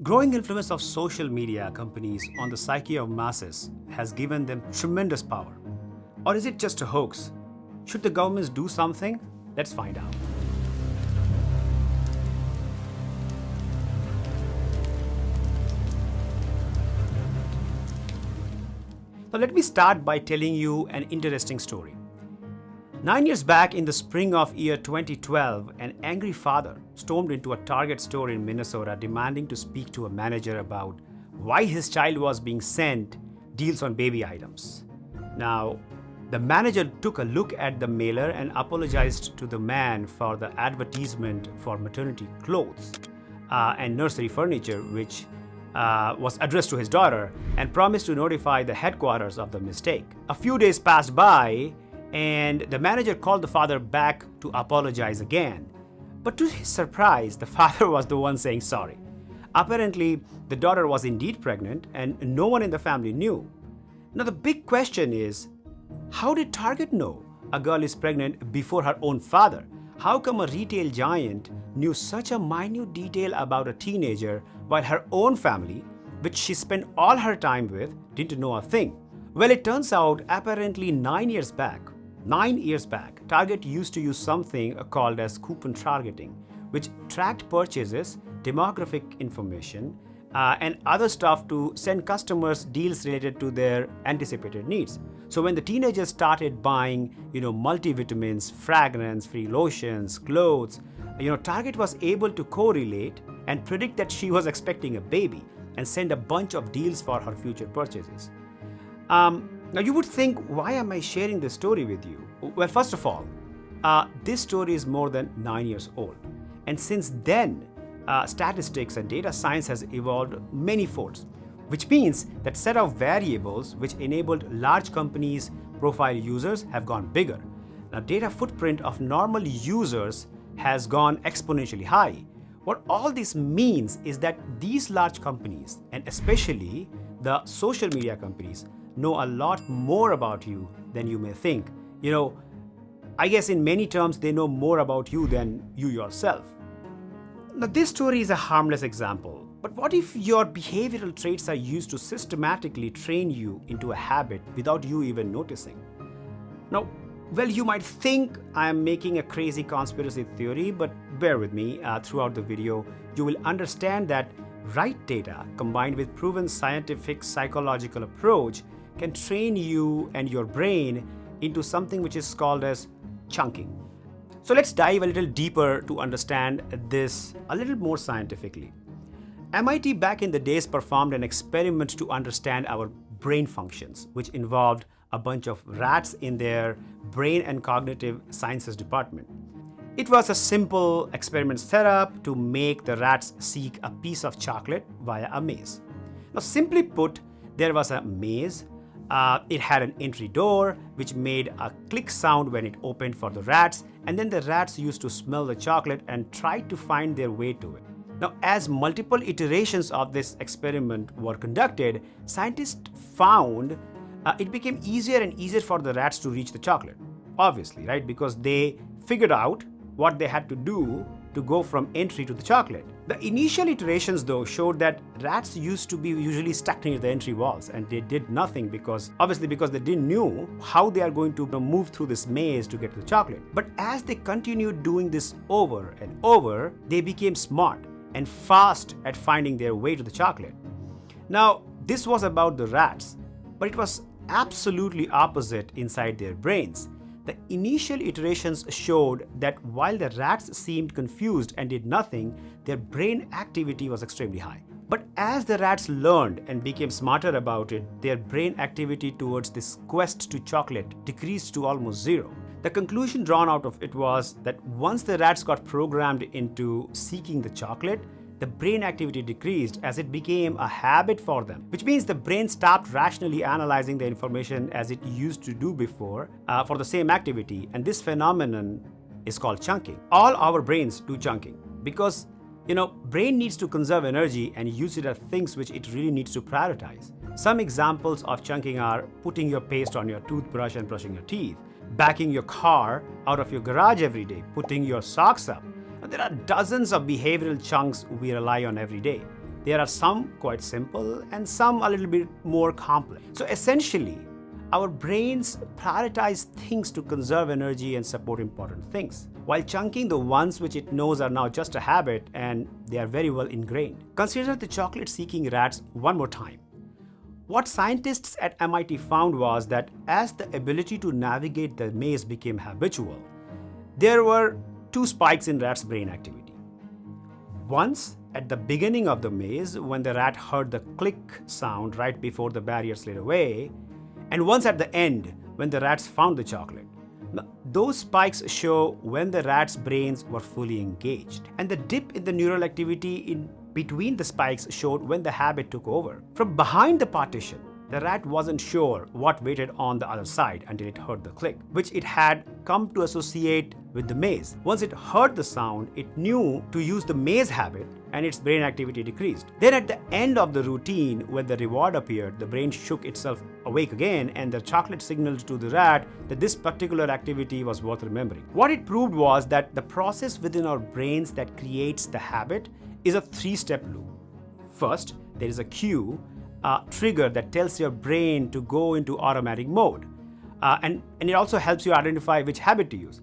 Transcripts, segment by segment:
Growing influence of social media companies on the psyche of masses has given them tremendous power. Or is it just a hoax? Should the governments do something? Let's find out. Now, let me start by telling you an interesting story. 9 years back, in the spring of year 2012, an angry father stormed into a Target store in Minnesota demanding to speak to a manager about why his child was being sent deals on baby items. Now, the manager took a look at the mailer and apologized to the man for the advertisement for maternity clothes and nursery furniture, which was addressed to his daughter, and promised to notify the headquarters of the mistake. A few days passed by, and the manager called the father back to apologize again. But to his surprise, the father was the one saying sorry. Apparently, the daughter was indeed pregnant, and no one in the family knew. Now, the big question is, how did Target know a girl is pregnant before her own father? How come a retail giant knew such a minute detail about a teenager while her own family, which she spent all her time with, didn't know a thing? Well, it turns out apparently 9 years back, Target used to use something called as coupon targeting, which tracked purchases, demographic information, and other stuff to send customers deals related to their anticipated needs. So when the teenagers started buying, multivitamins, fragrance-free lotions, clothes, Target was able to correlate and predict that she was expecting a baby and send a bunch of deals for her future purchases. Now you would think, why am I sharing this story with you? Well, first of all, this story is more than 9 years old. And since then, statistics and data science has evolved many folds, which means that set of variables which enabled large companies' profile users have gone bigger. Now, data footprint of normal users has gone exponentially high. What all this means is that these large companies, and especially the social media companies, know a lot more about you than you may think. I guess in many terms, they know more about you than you yourself. Now, this story is a harmless example, but what if your behavioral traits are used to systematically train you into a habit without you even noticing? Now, well, you might think I am making a crazy conspiracy theory, but bear with me. Throughout the video, you will understand that right data combined with proven scientific psychological approach can train you and your brain into something which is called as chunking. So let's dive a little deeper to understand this a little more scientifically. MIT back in the days performed an experiment to understand our brain functions, which involved a bunch of rats in their brain and cognitive sciences department. It was a simple experiment set up to make the rats seek a piece of chocolate via a maze. Now, simply put, there was a maze. It had an entry door which made a click sound when it opened for the rats, and then the rats used to smell the chocolate and try to find their way to it. Now, as multiple iterations of this experiment were conducted, scientists found it became easier and easier for the rats to reach the chocolate. Obviously, right? Because they figured out what they had to do to go from entry to the chocolate. The initial iterations, though, showed that rats used to be usually stuck near the entry walls, and they did nothing because they didn't know how they are going to move through this maze to get to the chocolate. But as they continued doing this over and over, they became smart and fast at finding their way to the chocolate. Now, this was about the rats, but it was absolutely opposite inside their brains. The initial iterations showed that while the rats seemed confused and did nothing, their brain activity was extremely high. But as the rats learned and became smarter about it, their brain activity towards this quest to chocolate decreased to almost zero. The conclusion drawn out of it was that once the rats got programmed into seeking the chocolate, the brain activity decreased as it became a habit for them, which means the brain stopped rationally analyzing the information as it used to do before for the same activity, and this phenomenon is called chunking. All our brains do chunking because, brain needs to conserve energy and use it at things which it really needs to prioritize. Some examples of chunking are putting your paste on your toothbrush and brushing your teeth, backing your car out of your garage every day, putting your socks up. There are dozens of behavioral chunks we rely on every day. There are some quite simple and some a little bit more complex. So essentially, our brains prioritize things to conserve energy and support important things, while chunking the ones which it knows are now just a habit and they are very well ingrained. Consider the chocolate-seeking rats one more time. What scientists at MIT found was that as the ability to navigate the maze became habitual, there were two spikes in rats' brain activity. Once at the beginning of the maze, when the rat heard the click sound right before the barrier slid away, and once at the end, when the rats found the chocolate. Now, those spikes show when the rats' brains were fully engaged, and the dip in the neural activity in between the spikes showed when the habit took over. From behind the partition, the rat wasn't sure what waited on the other side until it heard the click, which it had come to associate with the maze. Once it heard the sound, it knew to use the maze habit and its brain activity decreased. Then at the end of the routine, when the reward appeared, the brain shook itself awake again and the chocolate signaled to the rat that this particular activity was worth remembering. What it proved was that the process within our brains that creates the habit is a three-step loop. First, there is a cue, trigger that tells your brain to go into automatic mode. And it also helps you identify which habit to use.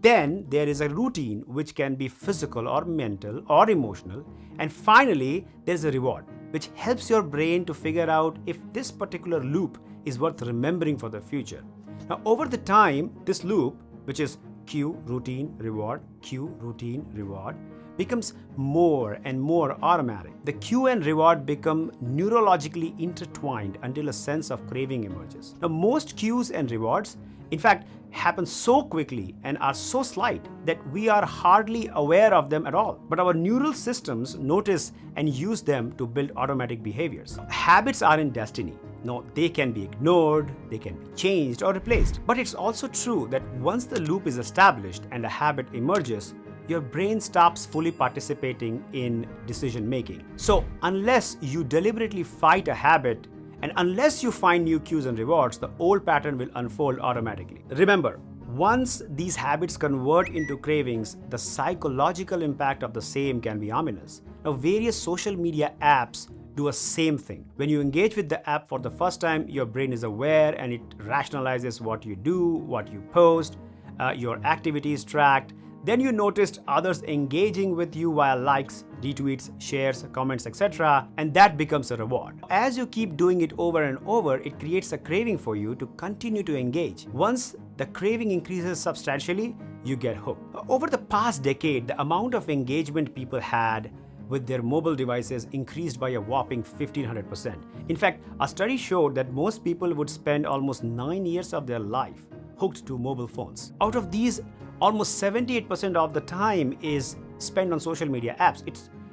Then there is a routine which can be physical or mental or emotional. And finally, there's a reward which helps your brain to figure out if this particular loop is worth remembering for the future. Now, over the time, this loop, which is cue, routine, reward, cue, routine, reward, becomes more and more automatic. The cue and reward become neurologically intertwined until a sense of craving emerges. Now, most cues and rewards, in fact, happen so quickly and are so slight that we are hardly aware of them at all. But our neural systems notice and use them to build automatic behaviors. Habits aren't destiny. No, they can be ignored, they can be changed or replaced. But it's also true that once the loop is established and a habit emerges, your brain stops fully participating in decision making. So unless you deliberately fight a habit and unless you find new cues and rewards, the old pattern will unfold automatically. Remember, once these habits convert into cravings, the psychological impact of the same can be ominous. Now, various social media apps do a same thing. When you engage with the app for the first time, your brain is aware and it rationalizes what you do, what you post, your activities tracked. Then you noticed others engaging with you via likes, retweets, shares, comments, etc. And that becomes a reward. As you keep doing it over and over, it creates a craving for you to continue to engage. Once the craving increases substantially, you get hooked. Over the past decade, the amount of engagement people had with their mobile devices increased by a whopping 1500%. In fact, a study showed that most people would spend almost 9 years of their life hooked to mobile phones. Out of these, almost 78% of the time is spent on social media apps.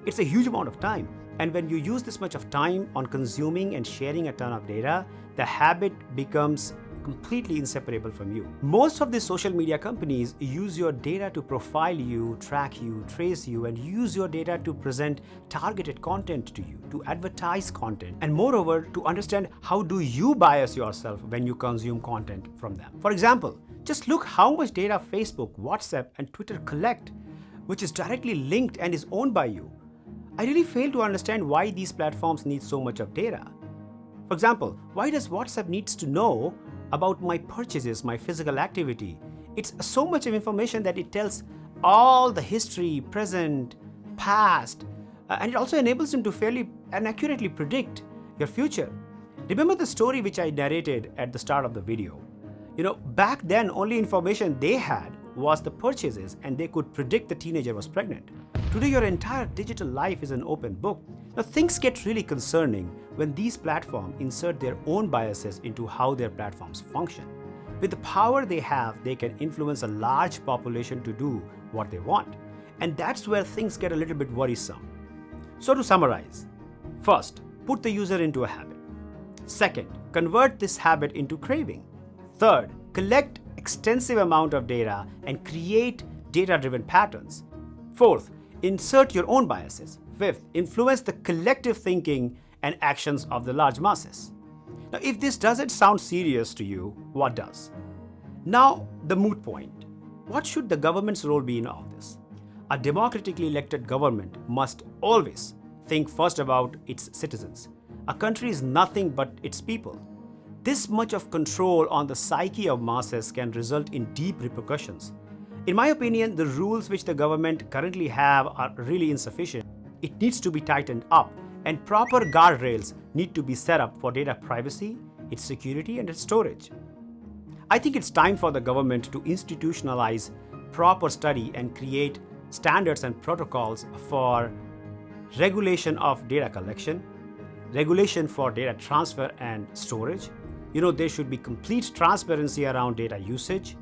It's a huge amount of time. And when you use this much of time on consuming and sharing a ton of data, the habit becomes completely inseparable from you. Most of these social media companies use your data to profile you, track you, trace you, and use your data to present targeted content to you, to advertise content, and moreover, to understand how do you bias yourself when you consume content from them. For example, just look how much data Facebook, WhatsApp, and Twitter collect, which is directly linked and is owned by you. I really fail to understand why these platforms need so much of data. For example, why does WhatsApp needs to know about my purchases, my physical activity? It's so much of information that it tells all the history, present, past, and it also enables them to fairly and accurately predict your future. Remember the story which I narrated at the start of the video? Back then, only information they had was the purchases, and they could predict the teenager was pregnant. Today, your entire digital life is an open book. Now, things get really concerning when these platforms insert their own biases into how their platforms function. With the power they have, they can influence a large population to do what they want. And that's where things get a little bit worrisome. So to summarize, first, put the user into a habit. Second, convert this habit into craving. Third, collect extensive amount of data and create data-driven patterns. Fourth, insert your own biases. Fifth, influence the collective thinking and actions of the large masses. Now, if this doesn't sound serious to you, what does? Now, the moot point. What should the government's role be in all this? A democratically elected government must always think first about its citizens. A country is nothing but its people. This much of control on the psyche of masses can result in deep repercussions. In my opinion, the rules which the government currently have are really insufficient. It needs to be tightened up, and proper guardrails need to be set up for data privacy, its security, and its storage. I think it's time for the government to institutionalize proper study and create standards and protocols for regulation of data collection, regulation for data transfer and storage. There should be complete transparency around data usage,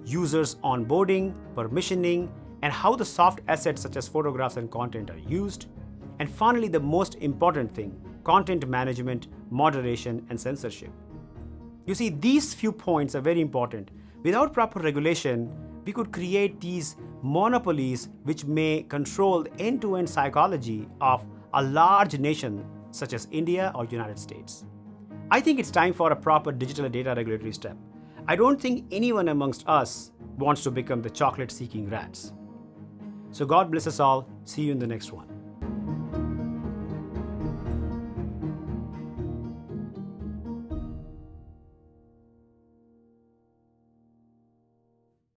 users onboarding, permissioning, and how the soft assets such as photographs and content are used. And finally, the most important thing, content management, moderation, and censorship. You see, these few points are very important. Without proper regulation, we could create these monopolies which may control the end-to-end psychology of a large nation such as India or United States. I think it's time for a proper digital data regulatory step. I don't think anyone amongst us wants to become the chocolate-seeking rats. So God bless us all. See you in the next one.